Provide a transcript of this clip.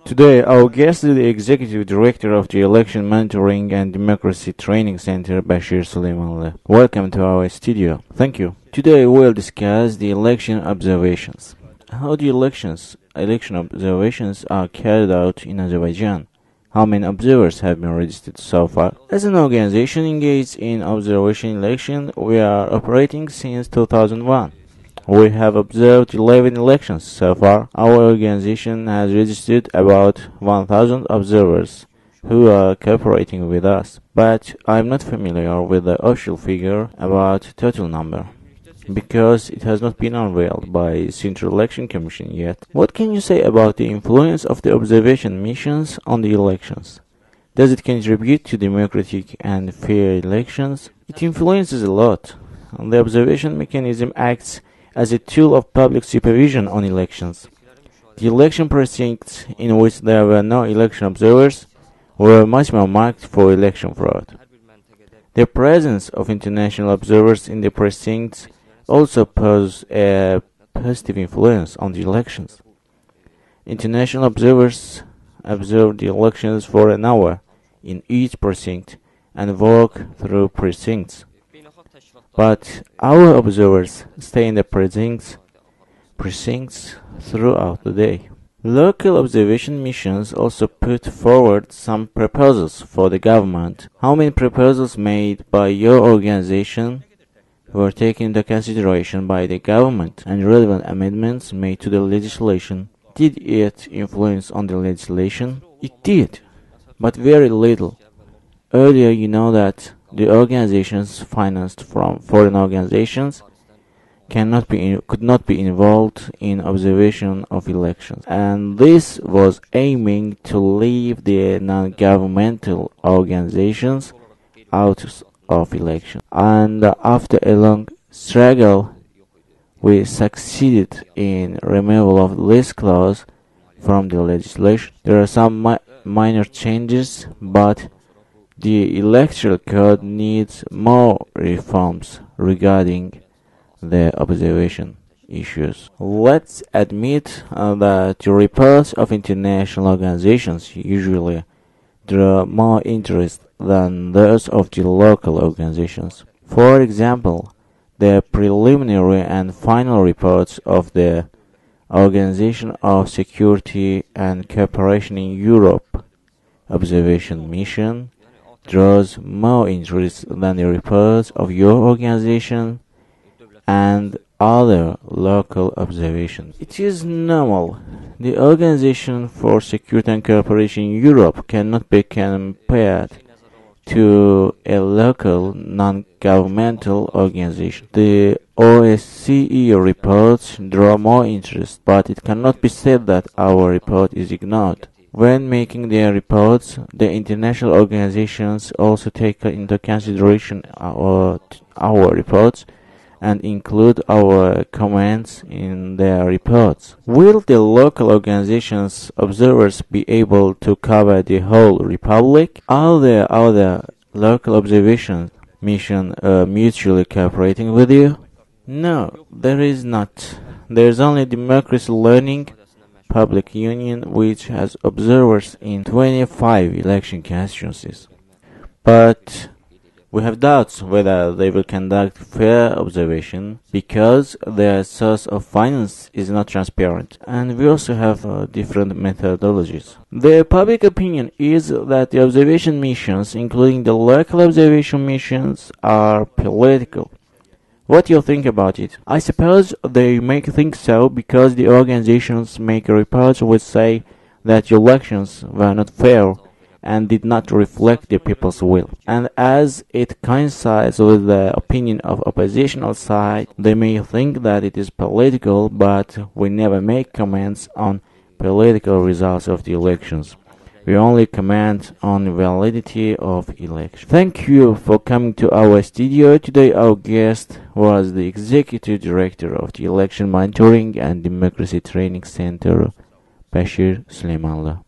Today, our guest is the Executive Director of the Election Monitoring and Democracy Training Center, Bashir Suleymanli. Welcome to our studio. Thank you. Today, we'll discuss the election observations. How the election observations are carried out in Azerbaijan. How many observers have been registered so far? As an organization engaged in observation election, we are operating since 2001. We have observed 11 elections so far. Our organization has registered about 1,000 observers who are cooperating with us, but I'm not familiar with the official figure about total number, because it has not been unveiled by Central Election Commission yet. What can you say about the influence of the observation missions on the elections? Does it contribute to democratic and fair elections? It influences a lot. The observation mechanism acts as a tool of public supervision on elections. The election precincts in which there were no election observers were much more marked for election fraud. The presence of international observers in the precincts also pose a positive influence on the elections. International observers observe the elections for an hour in each precinct and walk through precincts. But our observers stay in the precincts throughout the day. Local observation missions also put forward some proposals for the government. How many proposals made by your organization were taken into consideration by the government, and relevant amendments made to the legislation? Did it influence on the legislation? It did, but very little. Earlier, you know that the organizations financed from foreign organizations could not be involved in observation of elections, and this was aiming to leave the non-governmental organizations out of election. And after a long struggle, we succeeded in removal of this clause from the legislation. There are some minor changes, but the electoral code needs more reforms regarding the observation issues. Let's admit that the reports of international organizations usually draw more interest than those of the local organizations. For example, the preliminary and final reports of the Organization of Security and Cooperation in Europe observation mission draws more interest than the reports of your organization and other local observations. It is normal. The Organization for Security and Cooperation in Europe cannot be compared to a local non-governmental organization. The OSCE reports draw more interest, but it cannot be said that our report is ignored. When making their reports, the international organizations also take into consideration our reports and include our comments in their reports. Will the local organizations' observers be able to cover the whole republic? Are there other local observation missions mutually cooperating with you? No, there is not. There is only Democracy Learning Public Union, which has observers in 25 election constituencies. But we have doubts whether they will conduct fair observation because their source of finance is not transparent, and we also have different methodologies. The public opinion is that the observation missions, including the local observation missions, are political. What do you think about it? I suppose they may think so because the organizations make reports which say that elections were not fair and did not reflect the people's will. And as it coincides with the opinion of oppositional side, they may think that it is political, but we never make comments on political results of the elections. We only comment on validity of election. Thank you for coming to our studio. Today our guest was the Executive Director of the Election Monitoring and Democracy Training Center, Bashir Suleymanli.